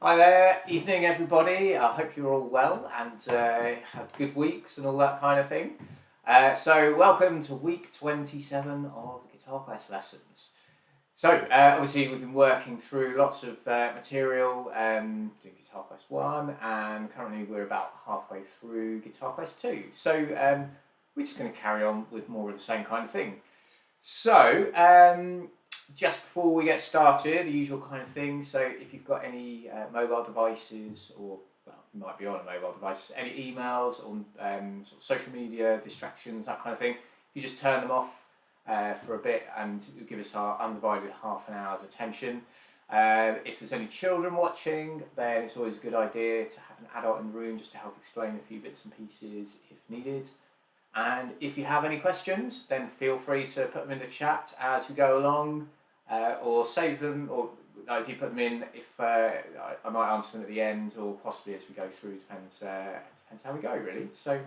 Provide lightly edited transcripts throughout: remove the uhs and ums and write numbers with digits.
Hi there, evening everybody. I hope you're all well and had good weeks and all that kind of thing. So welcome to week 27 of Guitar Quest lessons. So obviously we've been working through lots of material, doing Guitar Quest 1, and currently we're about halfway through Guitar Quest 2. So we're just going to carry on with more of the same kind of thing. So just before we get started, the usual kind of thing. So if you've got any mobile devices, or well, you might be on a mobile device, any emails or sort of social media distractions, that kind of thing, you just turn them off for a bit, and give us our undivided half an hour's attention. If there's any children watching, then it's always a good idea to have an adult in the room just to help explain a few bits and pieces if needed. And if you have any questions, then feel free to put them in the chat as we go along, or save them, or if you put them in, if I might answer them at the end, or possibly as we go through. Depends how we go, really. So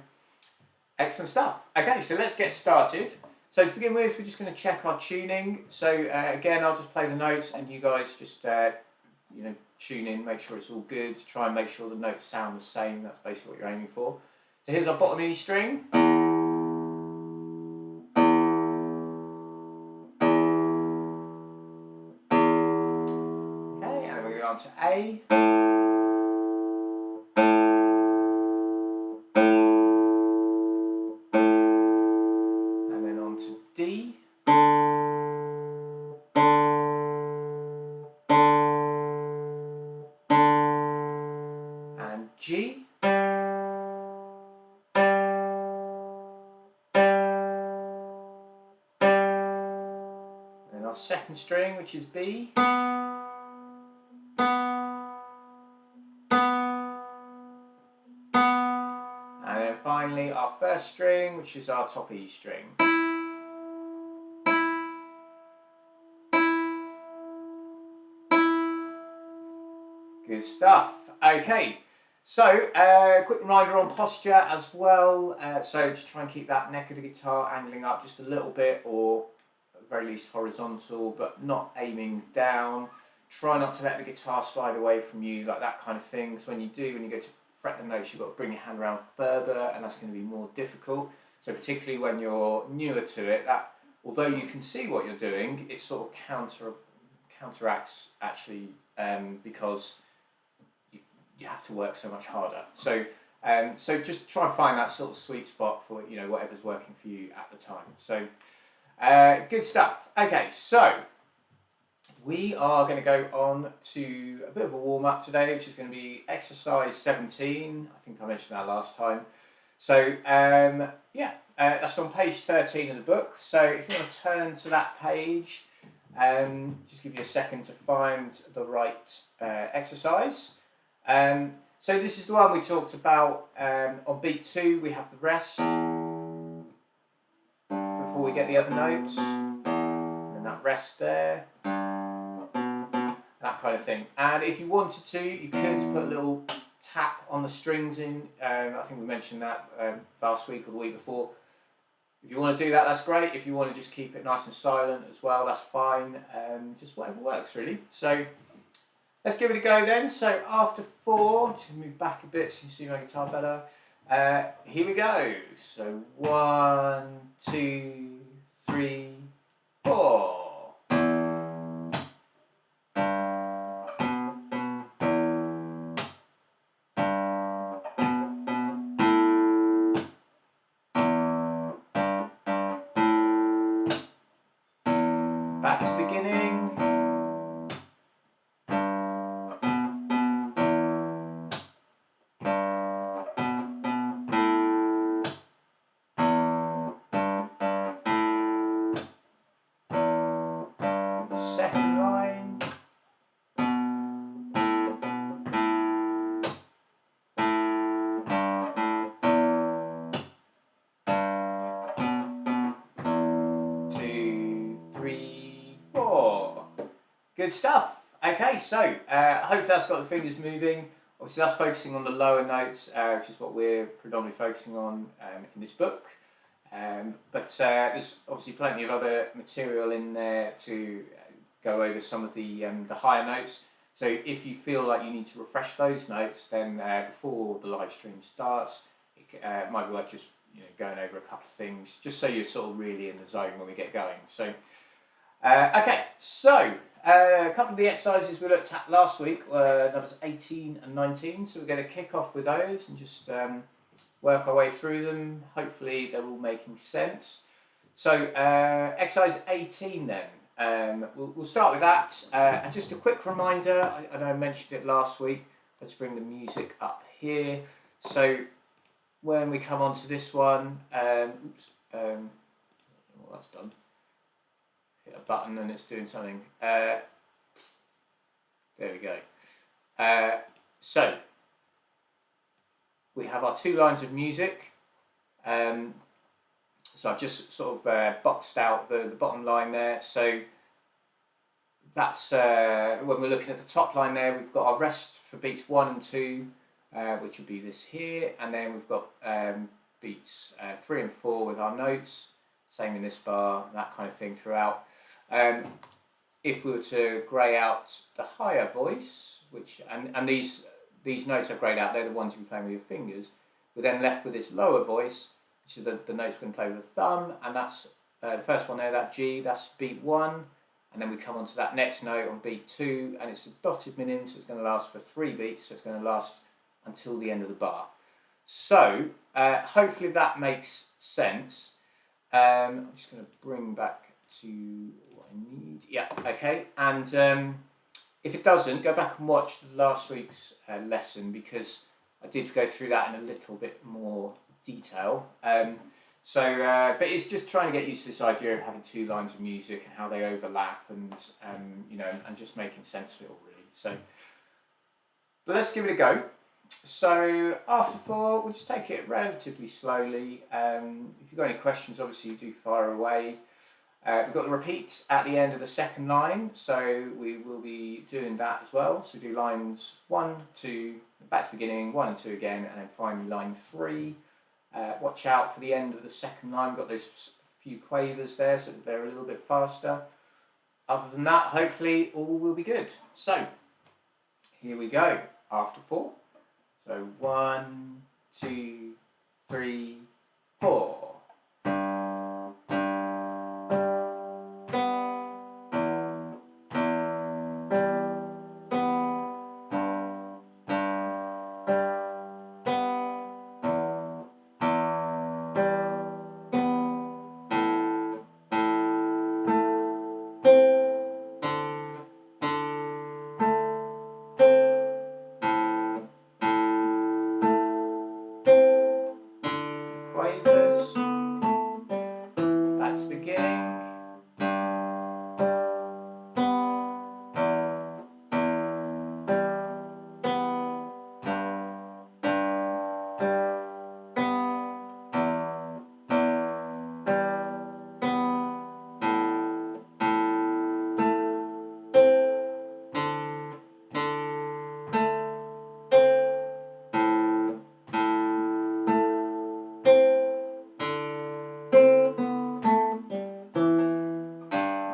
excellent stuff. Okay, so let's get started. So to begin with, we're just going to check our tuning. So again, I'll just play the notes, and you guys just tune in, make sure it's all good. Try and make sure the notes sound the same. That's basically what you're aiming for. So here's our bottom E string. On to A, and then on to D, and G, and then our second string, which is B, and then finally our first string, which is our top E string. Good stuff. Okay, so quick reminder on posture as well. So just try and keep that neck of the guitar angling up just a little bit, or at the very least horizontal, but not aiming down. Try not to let the guitar slide away from you, like that kind of thing. So when you go to fret the notes, you've got to bring your hand around further, and that's going to be more difficult. So particularly when you're newer to it, that although you can see what you're doing, it sort of counteracts actually, because you have to work so much harder. So just try and find that sort of sweet spot for whatever's working for you at the time. So good stuff. Okay, so we are going to go on to a bit of a warm-up today, which is going to be exercise 17. I think I mentioned that last time. So that's on page 13 of the book. So if you want to turn to that page, just give you a second to find the right exercise. So this is the one we talked about on beat 2. We have the rest before we get the other notes, and that rest there, that kind of thing. And if you wanted to, you could put a little tap on the strings in. I think we mentioned that last week or the week before. If you want to do that, that's great. If you want to just keep it nice and silent as well, that's fine. Just whatever works, really. So let's give it a go then. So after 4, just move back a bit so you can see my guitar better. Here we go. So 1, 2, 3, 4. Back to the beginning. Second line. Good stuff. Okay, so hopefully that's got the fingers moving. Obviously that's focusing on the lower notes, which is what we're predominantly focusing on in this book. But there's obviously plenty of other material in there to go over some of the higher notes. So if you feel like you need to refresh those notes, then before the live stream starts, it might be worth just going over a couple of things, just so you're sort of really in the zone when we get going. So, okay, so a couple of the exercises we looked at last week were numbers 18 and 19. So we're going to kick off with those and just work our way through them. Hopefully they're all making sense. So exercise 18 then. We'll start with that. And just a quick reminder, I know I mentioned it last week. Let's bring the music up here. So when we come on to this one, well, that's done. Hit a button and it's doing something. There we go. So we have our 2 lines of music. So I've just sort of boxed out the bottom line there. So that's when we're looking at the top line there, we've got our rest for beats 1 and 2, which will be this here, and then we've got beats 3 and 4 with our notes, same in this bar, that kind of thing throughout. If we were to grey out the higher voice, which and these notes are greyed out, they're the ones you're playing with your fingers, we're then left with this lower voice, which is the notes we're going to play with the thumb, and that's the first one there, that G, that's beat 1, and then we come on to that next note on beat 2, and it's a dotted min, so it's going to last for 3 beats, so it's going to last until the end of the bar. So hopefully that makes sense. I'm just going to bring back to what I need. Yeah, okay, and if it doesn't, go back and watch last week's lesson, because I did go through that in a little bit more detail. But it's just trying to get used to this idea of having 2 lines of music and how they overlap, and and just making sense of it all, really. So, but let's give it a go. So after 4, we'll just take it relatively slowly. If you've got any questions, obviously you do fire away. We've got the repeat at the end of the second line, so we will be doing that as well. So do lines 1, 2, back to the beginning, 1 and 2 again, and then finally line 3. Watch out for the end of the second line. We've got those few quavers there, so they're a little bit faster. Other than that, hopefully all will be good. So here we go, after 4. So 1, 2, 3, 4. Quavers, that's the beginning.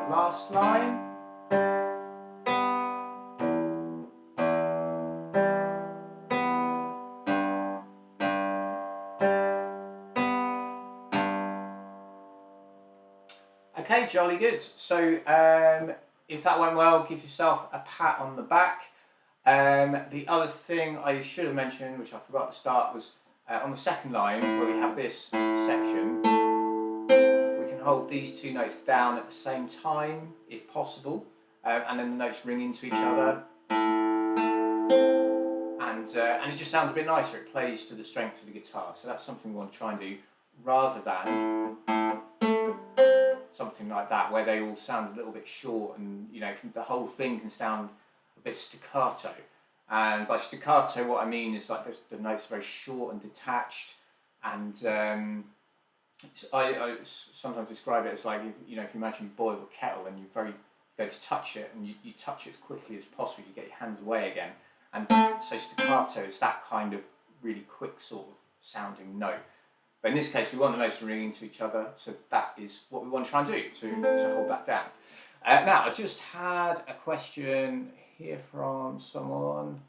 Last line. Okay, jolly good. So if that went well, give yourself a pat on the back. The other thing I should have mentioned, which I forgot to start, was on the second line where we have this section, we can hold these 2 notes down at the same time if possible, and then the notes ring into each other, and it just sounds a bit nicer. It plays to the strengths of the guitar, so that's something we want to try and do, rather than something like that where they all sound a little bit short, and the whole thing can sound a bit staccato. And by staccato, what I mean is like the notes are very short and detached, and I sometimes describe it as like if you imagine you boil a kettle and you go to touch it, and you touch it as quickly as possible, you get your hands away again, and so staccato is that kind of really quick sort of sounding note. But in this case, we want the notes to ring into each other, so that is what we want to try and do, to hold that down. Now, I just had a question here from someone.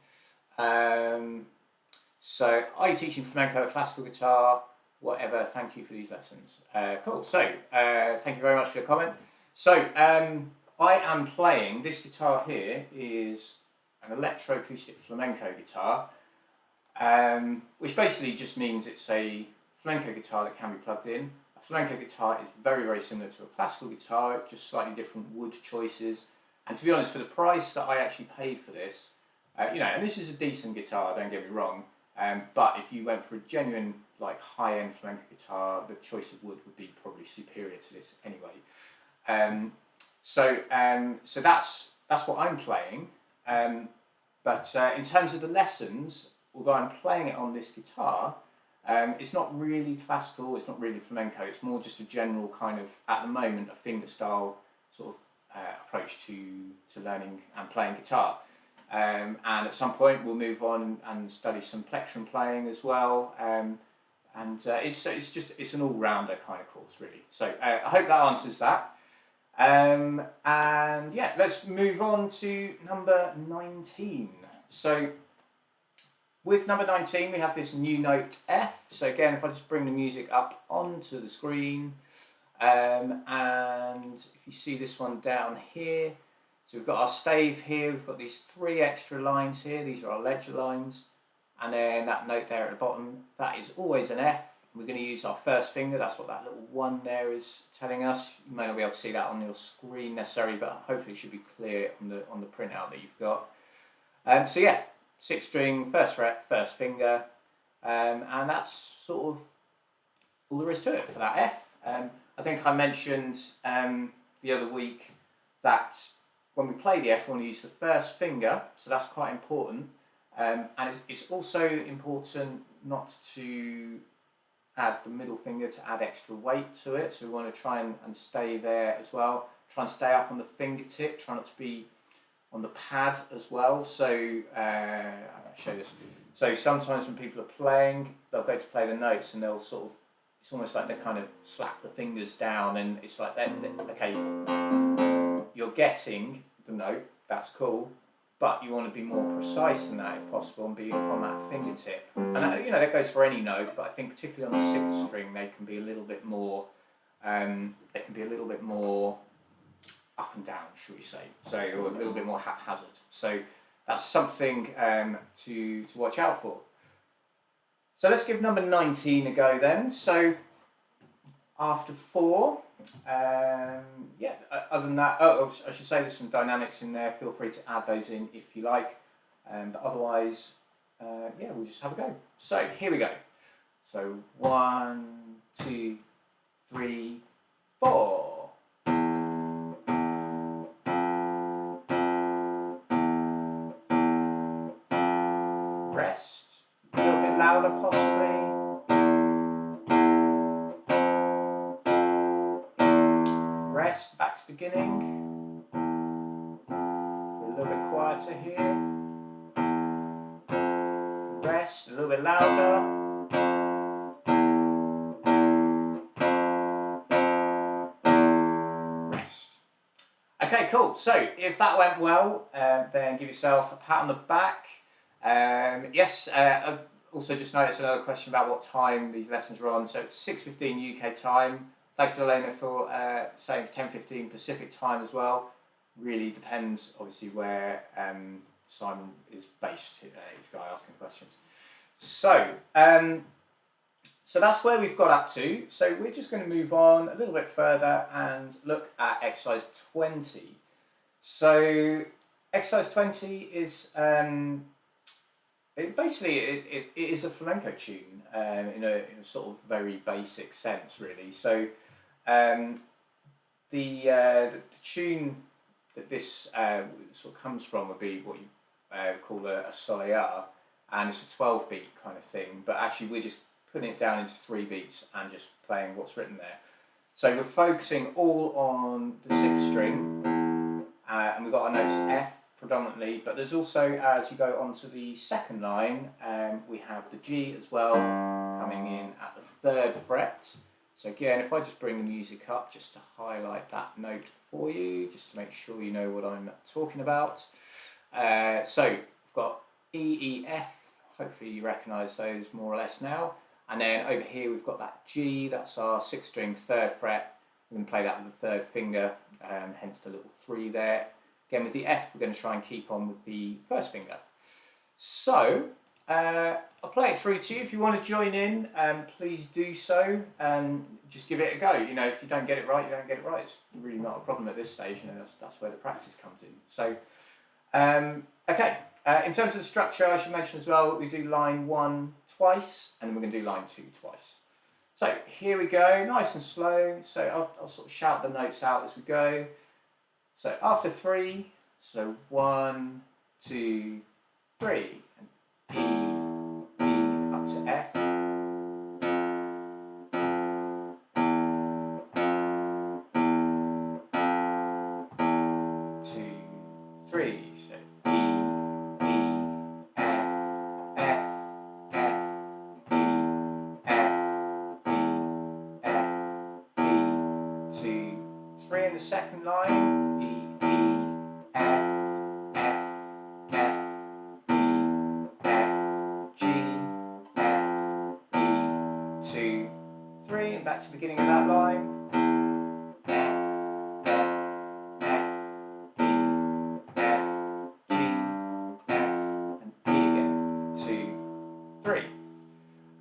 So, are you teaching flamenco or classical guitar? Whatever, thank you for these lessons. Cool, so thank you very much for your comment. So, I am playing, this guitar here is an electroacoustic flamenco guitar, which basically just means it's a flamenco guitar that can be plugged in. A flamenco guitar is very, very similar to a classical guitar, it's just slightly different wood choices. And to be honest, for the price that I actually paid for this, you know, and this is a decent guitar, don't get me wrong, but if you went for a genuine, like, high-end flamenco guitar, the choice of wood would be probably superior to this anyway. So that's what I'm playing. But in terms of the lessons, although I'm playing it on this guitar, it's not really classical, it's not really flamenco, it's more just a general kind of, at the moment, a fingerstyle sort of approach to learning and playing guitar. And at some point we'll move on and study some plectrum playing as well. It's an all-rounder kind of course, really. So I hope that answers that. And yeah, let's move on to number 19. So with number 19, we have this new note F. So again, if I just bring the music up onto the screen, and if you see this one down here, so we've got our stave here, we've got these 3 extra lines here, these are our ledger lines, and then that note there at the bottom, that is always an F. We're going to use our first finger, that's what that little 1 there is telling us. You may not be able to see that on your screen necessarily, but hopefully it should be clear on the printout that you've got. So yeah, 6th string, 1st fret, 1st finger, and that's sort of all there is to it for that F. I think I mentioned the other week that when we play the F, we want to use the 1st finger, so that's quite important. And it's also important not to add the middle finger to add extra weight to it, so we want to try and stay there as well. Try and stay up on the fingertip, try not to be on the pad as well. So I'll show this. So sometimes when people are playing, they'll go to play the notes and they'll sort of, it's almost like they kind of slap the fingers down, and it's like okay, you're getting the note, that's cool, but you want to be more precise than that if possible and be on that fingertip. And that, you know, that goes for any note, but I think particularly on the 6th string they can be a little bit more up and down, shall we say, so, or a little bit more haphazard. So that's something to watch out for. So let's give number 19 a go then. So after 4, yeah, other than that, oh, I should say there's some dynamics in there, feel free to add those in if you like, but otherwise, yeah, we'll just have a go. So here we go. So 1, 2, 3, 4. Rest, a little bit louder possibly. Rest, back to beginning. A little bit quieter here. Rest, a little bit louder. Rest. Okay, cool. So if that went well, then give yourself a pat on the back. Yes, I also just noticed another question about what time these lessons are on. So it's 6:15 UK time. Thanks to Elena for saying it's 10:15 Pacific time as well. Really depends, obviously, where Simon is based. This guy asking questions. So, so that's where we've got up to. So we're just going to move on a little bit further and look at exercise 20. So exercise 20 is it is a flamenco tune in a sort of very basic sense, really. So the tune that this sort of comes from would be what you call a soleil, and it's a 12 beat kind of thing, but actually we're just putting it down into 3 beats and just playing what's written there. So we're focusing all on the 6th string, and we've got our notes F predominantly, but there's also, as you go on to the 2nd line, we have the G as well, coming in at the 3rd fret. So again, if I just bring the music up just to highlight that note for you, just to make sure you know what I'm talking about. So we've got E, E, F. Hopefully you recognise those more or less now. And then over here we've got that G, that's our 6th string, 3rd fret. We're going to play that with the 3rd finger, hence the little 3 there. Again with the F, we're going to try and keep on with the 1st finger. So I'll play it through to you. If you want to join in, please do so. Just give it a go. You know, if you don't get it right, you don't get it right. It's really not a problem at this stage. You know, that's where the practice comes in. So, okay. In terms of the structure, I should mention as well, we do line 1 twice, and then we're going to do line 2 twice. So here we go, nice and slow. So I'll sort of shout the notes out as we go. So after 3, so 1, 2, 3, and E, E up to F. 2, 3, so E, E, F, F, F, E, F, E, F, E, 2, 3 in the second line, E, E, F, F, F, E, F, G, F, E, 2, 3, and back to the beginning of that line.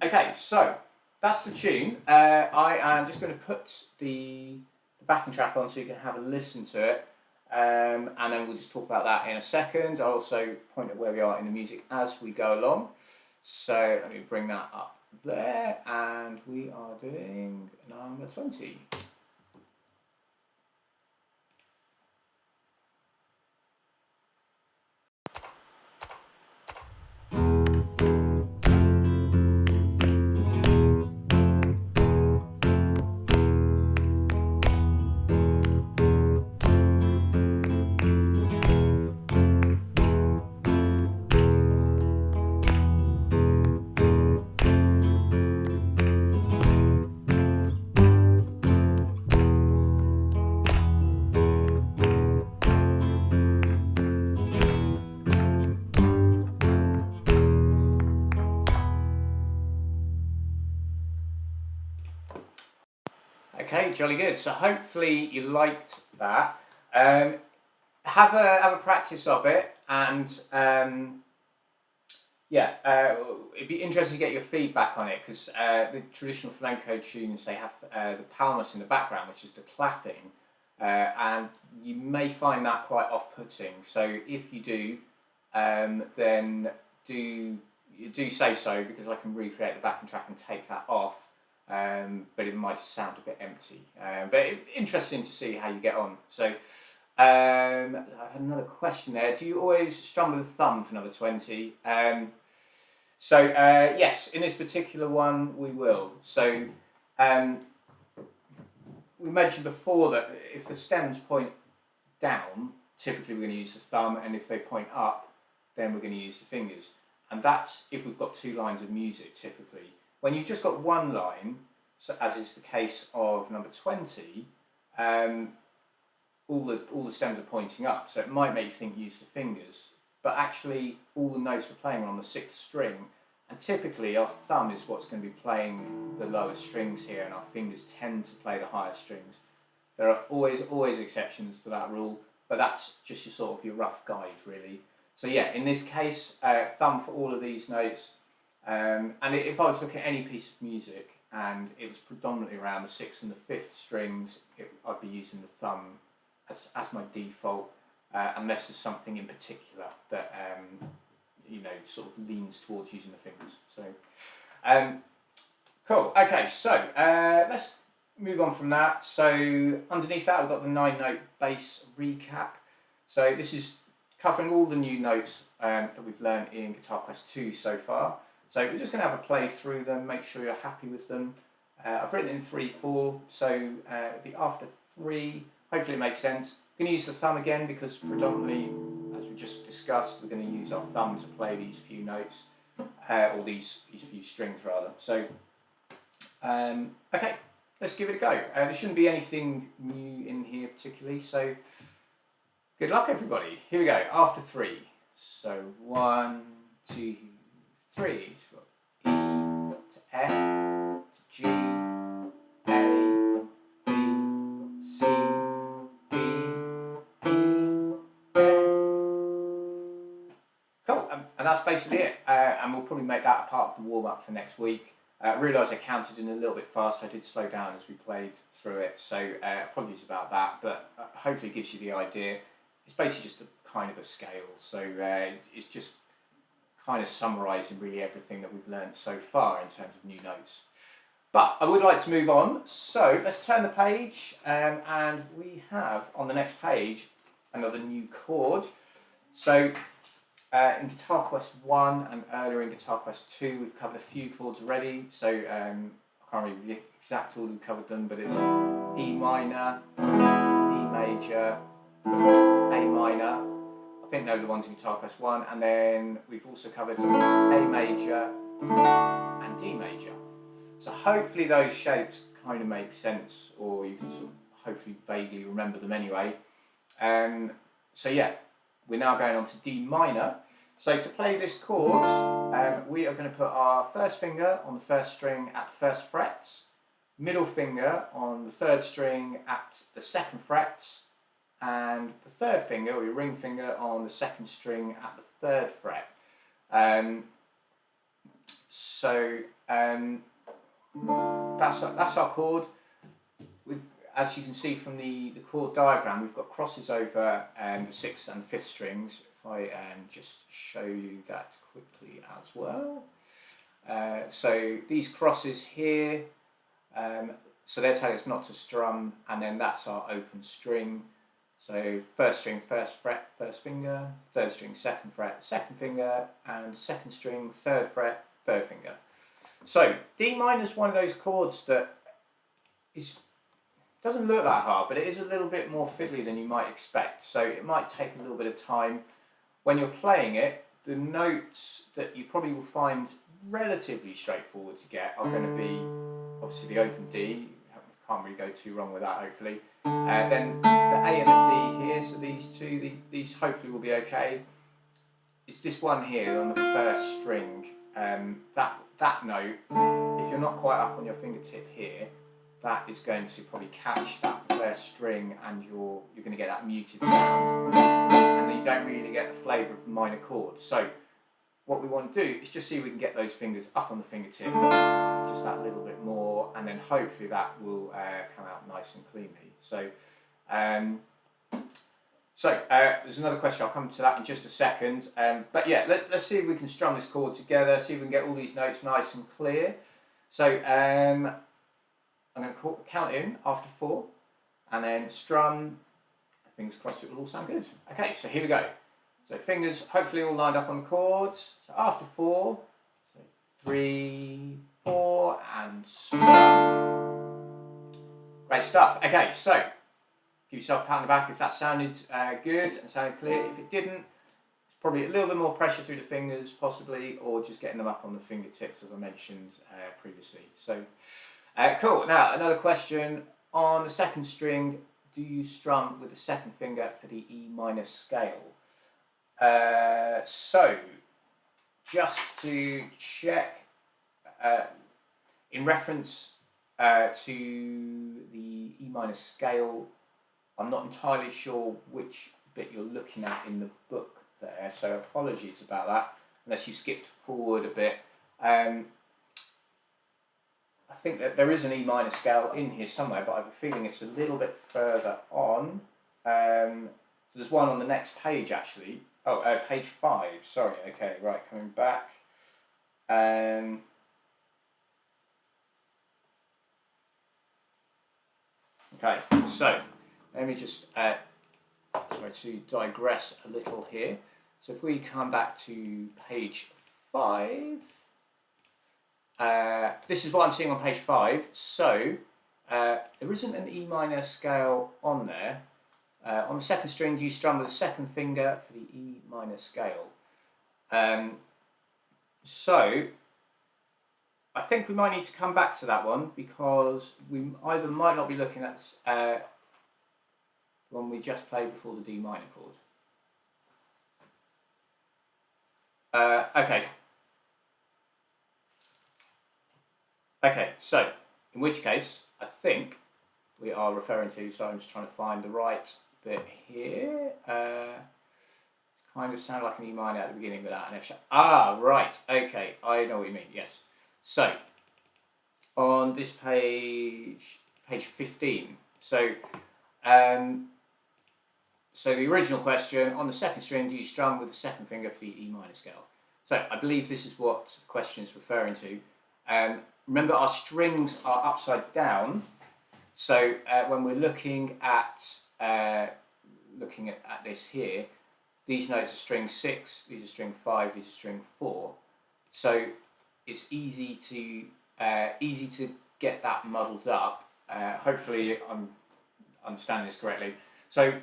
Okay, so that's the tune. I am just going to put the backing track on so you can have a listen to it, and then we'll just talk about that in a second. I'll also point at where we are in the music as we go along. So let me bring that up there, and we are doing number 20. Okay, jolly good. So hopefully you liked that. Have a practice of it, and it'd be interesting to get your feedback on it, because the traditional flamenco tunes, they have the palmas in the background, which is the clapping, and you may find that quite off-putting. So if you do, then do say so, because I can recreate the backing track and take that off. But it might sound a bit empty. But interesting to see how you get on. So I had another question there. Do you always strum with the thumb for number 20? Yes, in this particular one we will. So we mentioned before that if the stems point down, typically we're going to use the thumb, and if they point up, then we're going to use the fingers. And that's if we've got 2 lines of music, typically. When you've just got 1 line, so as is the case of number 20, all the stems are pointing up, so it might make you think use the fingers, but actually all the notes we're playing are on the 6th string, and typically our thumb is what's going to be playing the lower strings here, and our fingers tend to play the higher strings. There are always exceptions to that rule, but that's just your rough guide, really. So yeah, in this case, thumb for all of these notes. And if I was looking at any piece of music and it was predominantly around the 6th and the 5th strings, I'd be using the thumb as my default, unless there's something in particular that sort of leans towards using the fingers. So, cool. Okay, so let's move on from that. So underneath that, we've got the 9-note bass recap. So this is covering all the new notes that we've learned in Guitar Quest 2 so far. So we're just going to have a play through them, make sure you're happy with them. I've written in 3/4, so it'll be after 3. Hopefully it makes sense. I'm going to use the thumb again because predominantly, as we just discussed, we're going to use our thumb to play these few notes, or these few strings rather. So, okay, let's give it a go. There shouldn't be anything new in here particularly, so good luck everybody. Here we go, after 3. So 1, 2, 3. So we've got E to F to G, A, B, C, D, E, F. Cool, and that's basically it. And we'll probably make that a part of the warm-up for next week. I realised I counted in a little bit fast. I did slow down as we played through it, so apologies about that, but hopefully it gives you the idea. It's basically just a kind of a scale, so it's just kind of summarising really everything that we've learned so far in terms of new notes. But I would like to move on, so let's turn the page, and we have on the next page another new chord. So in Guitar Quest 1 and earlier in Guitar Quest 2 we've covered a few chords already, so I can't remember the exact order we covered them, but it's E minor, E major, A minor. I think they're the ones in Guitar Quest 1, and then we've also covered A major and D major. So hopefully those shapes kind of make sense, or you can sort of hopefully vaguely remember them anyway. So yeah, we're now going on to D minor. So to play this chord, we are going to put our first finger on the first string at the first frets, middle finger on the third string at the second frets, and the third finger, or your ring finger, on the second string at the third fret. That's our chord. As you can see from the chord diagram, we've got crosses over the 6th and 5th strings. If I just show you that quickly as well. So these crosses here, so they're telling us not to strum, and then that's our open string. So first string, first fret, first finger, third string, second fret, second finger, and second string, third fret, third finger. So D minor is one of those chords that doesn't look that hard, but it is a little bit more fiddly than you might expect. So it might take a little bit of time. When you're playing it, the notes that you probably will find relatively straightforward to get are going to be obviously the open D. Can't really go too wrong with that, hopefully. Then the A and the D here, so these two, these hopefully will be okay. It's this one here on the first string. That note, if you're not quite up on your fingertip here, that is going to probably catch that first string, and you're going to get that muted sound, and then you don't really get the flavour of the minor chord. So what we want to do is just see if we can get those fingers up on the fingertip, just that little bit more, and then hopefully that will come out nice and cleanly. So there's another question, I'll come to that in just a second. But yeah, let's see if we can strum this chord together, see if we can get all these notes nice and clear. So I'm going to count in after 4, and then strum. Fingers crossed it will all sound good. Okay, so here we go. So fingers hopefully all lined up on the chords. So after 4, so 3, 4, and strum. Great stuff. Okay, so give yourself a pat on the back if that sounded good and sounded clear. If it didn't, it's probably a little bit more pressure through the fingers possibly, or just getting them up on the fingertips as I mentioned previously. So cool. Now another question on the second string. Do you strum with the second finger for the E minor scale? So just to check, in reference to the E minor scale, I'm not entirely sure which bit you're looking at in the book there, so apologies about that, unless you skipped forward a bit. I think that there is an E minor scale in here somewhere, but I have a feeling it's a little bit further on. So there's one on the next page actually. Oh, page 5, sorry, okay, right, coming back. Okay, so let me just try to digress a little here. So if we come back to page 5, this is what I'm seeing on page 5. So there isn't an E minor scale on there. On the second string, do you strum with the second finger for the E minor scale? So I think we might need to come back to that one, because we either might not be looking at when we just played before the D minor chord. Okay. Okay, so in which case, I think we are referring to, so I'm just trying to find the right bit here. It kind of sounded like an E minor at the beginning without an F sharp. Ah, right, okay, I know what you mean, yes. So, on this page 15, so the original question, on the second string, do you strum with the second finger for the E minor scale? So I believe this is what the question is referring to. Remember, our strings are upside down, so when we're looking at this here, these notes are string 6, these are string 5, these are string 4. So it's easy to get that muddled up. Hopefully I'm understanding this correctly. So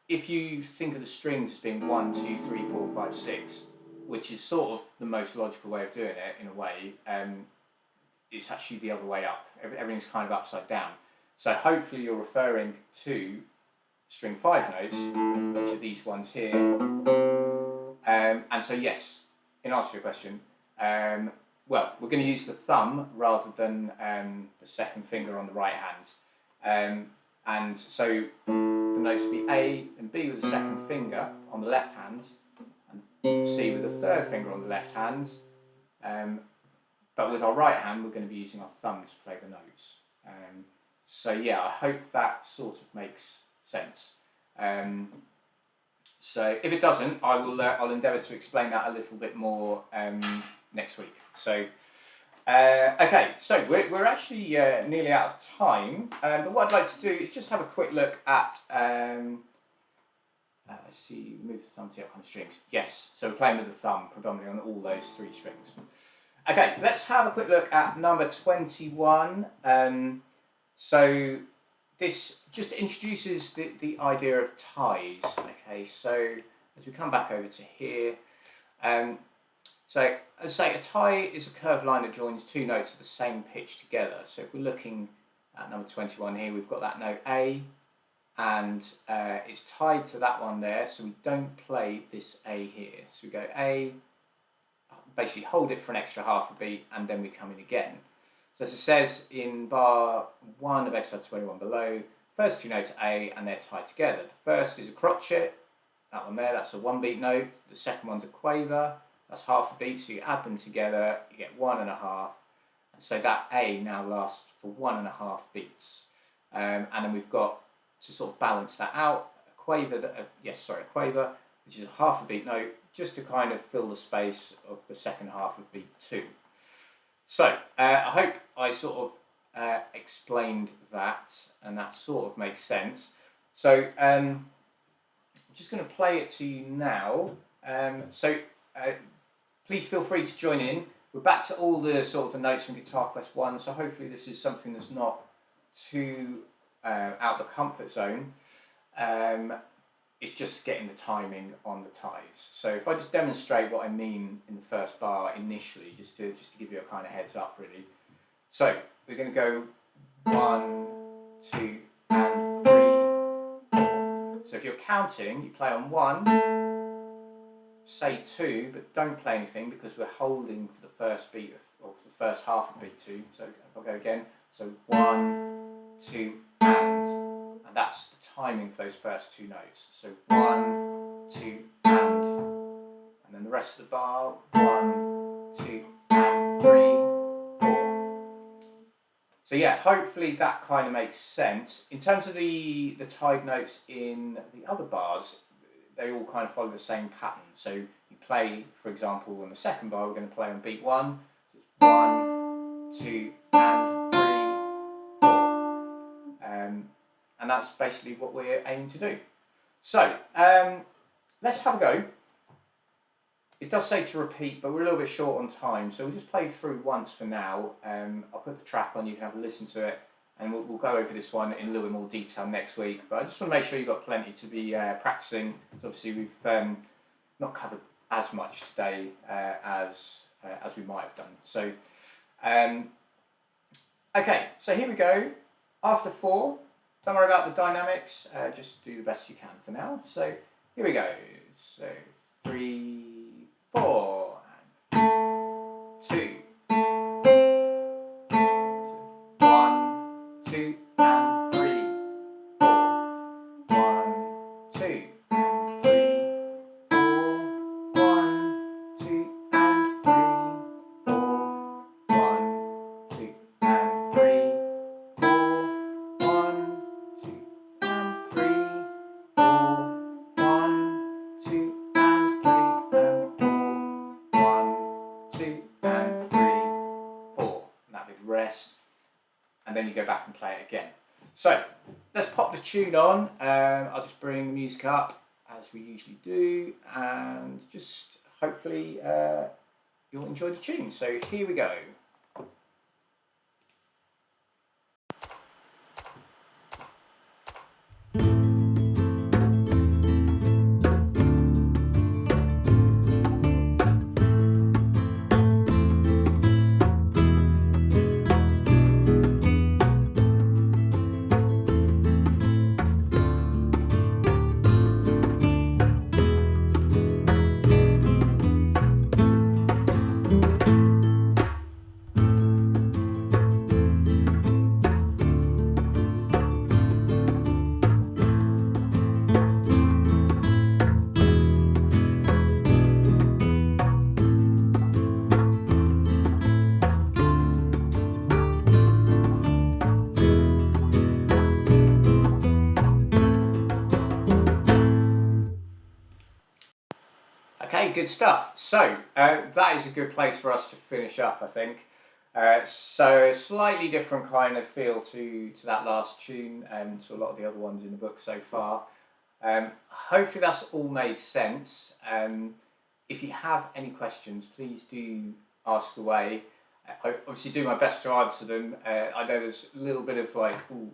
if you think of the strings as being 1, 2, 3, 4, 5, 6, which is sort of the most logical way of doing it in a way, it's actually the other way up. Everything's kind of upside down. So hopefully you're referring to string 5 notes, which are these ones here. And so yes, in answer to your question, well, we're going to use the thumb rather than the second finger on the right hand. And so the notes will be A and B with the second finger on the left hand, and C with the third finger on the left hand. But with our right hand, we're going to be using our thumb to play the notes. So yeah, I hope that sort of makes sense. So if it doesn't, I'll endeavour to explain that a little bit more next week. So okay, so we're actually nearly out of time. But what I'd like to do is just have a quick look at. Let's see, move the thumb to the up on the strings. Yes, so we're playing with the thumb predominantly on all those 3 strings. Okay, let's have a quick look at number 21. So this just introduces the idea of ties. Okay, so as we come back over to here, so as I say, a tie is a curved line that joins 2 notes of the same pitch together. So if we're looking at number 21 here, we've got that note A, and it's tied to that one there, so we don't play this A here. So we go A, basically hold it for an extra half a beat, and then we come in again. So as it says in bar 1 of exercise 21 below, first 2 notes A and they're tied together. The first is a crotchet, that one there, that's a 1 beat note. The second one's a quaver, that's half a beat, so you add them together, you get 1.5. And so that A now lasts for 1.5 beats. And then we've got to sort of balance that out, a quaver, a quaver, which is a half a beat note, just to kind of fill the space of the second half of beat 2. So I hope I sort of explained that, and that sort of makes sense. So I'm just going to play it to you now. Please feel free to join in. We're back to all the sort of the notes from Guitar Quest 1, so hopefully this is something that's not too out of the comfort zone. It's just getting the timing on the ties. So if I just demonstrate what I mean in the first bar initially, just to give you a kind of heads up really. So we're going to go 1, 2 and 3, 4. So if you're counting, you play on 1, say 2, but don't play anything because we're holding for the first beat of the first half of beat 2. So if I go again, so 1, 2 and that's the timing for those first 2 notes. So 1, 2 and then the rest of the bar, 1, 2 and 3, 4. So yeah, hopefully that kind of makes sense. In terms of the tied notes in the other bars, they all kind of follow the same pattern. So you play, for example, on the second bar, we're going to play on beat 1. So it's 1, 2 and 3, 4. And that's basically what we're aiming to do. So let's have a go. It does say to repeat, but we're a little bit short on time, so we'll just play through once for now. I'll put the track on, you can have a listen to it, and we'll go over this one in a little bit more detail next week. But I just want to make sure you've got plenty to be practicing, because obviously we've not covered as much today as we might have done. So, okay, so here we go. After 4, don't worry about the dynamics, just do the best you can for now. So here we go. So 3, 4, and 2. 1, 2, and 3, 4. 1, 2, and 3, 4. 1, 2, and 3, 4. 1, 2, and 3, 4. 1, 2, and 3, 4. 1, 2, and 3, and 4. 1, 2, and 3, 4. And that big rest. And then you go back and play it again. So let's pop the tune on. I'll just bring the music up as we usually do, and just hopefully you'll enjoy the tune. So here we go. Okay, good stuff. So that is a good place for us to finish up, I think. So slightly different kind of feel to that last tune and to a lot of the other ones in the book so far. Hopefully that's all made sense. If you have any questions, please do ask away. I obviously do my best to answer them. I know there's a little bit of like, ooh,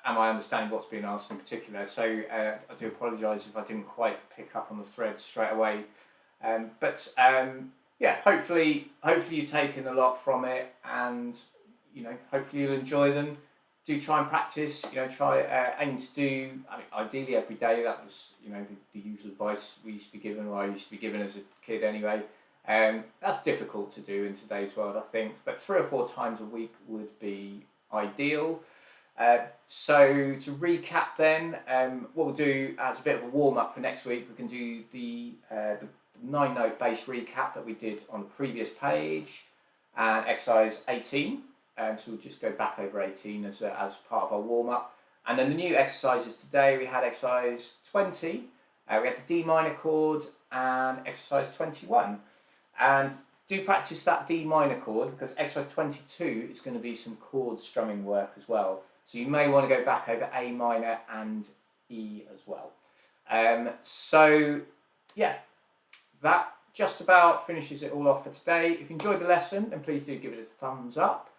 am I understanding what's being asked in particular? So I do apologise if I didn't quite pick up on the thread straight away. Yeah, hopefully you've taken a lot from it, and hopefully you'll enjoy them. Do try and practice. Try aim to do. I mean, ideally every day. That was the usual advice we used to be given, or I used to be given as a kid anyway. That's difficult to do in today's world, I think. But 3 or 4 times a week would be ideal. So to recap then, what we'll do as a bit of a warm-up for next week, we can do the 9-note bass recap that we did on the previous page, and exercise 18. So we'll just go back over 18 as part of our warm-up. And then the new exercises today, we had exercise 20, we had the D minor chord, and exercise 21. And do practice that D minor chord, because exercise 22 is going to be some chord strumming work as well. So you may want to go back over A minor and E as well. So yeah, that just about finishes it all off for today. If you enjoyed the lesson, then please do give it a thumbs up.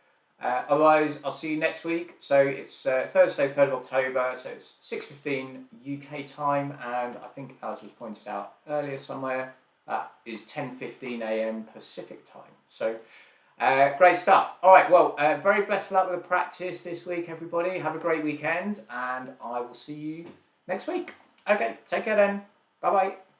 Otherwise, I'll see you next week. So it's Thursday, 3rd of October, so it's 6:15 UK time, and I think, as was pointed out earlier somewhere, that is 10:15 AM Pacific time. So great stuff. All right, well, very best of luck with the practice this week, everybody. Have a great weekend, and I will see you next week. Okay, take care then. Bye-bye.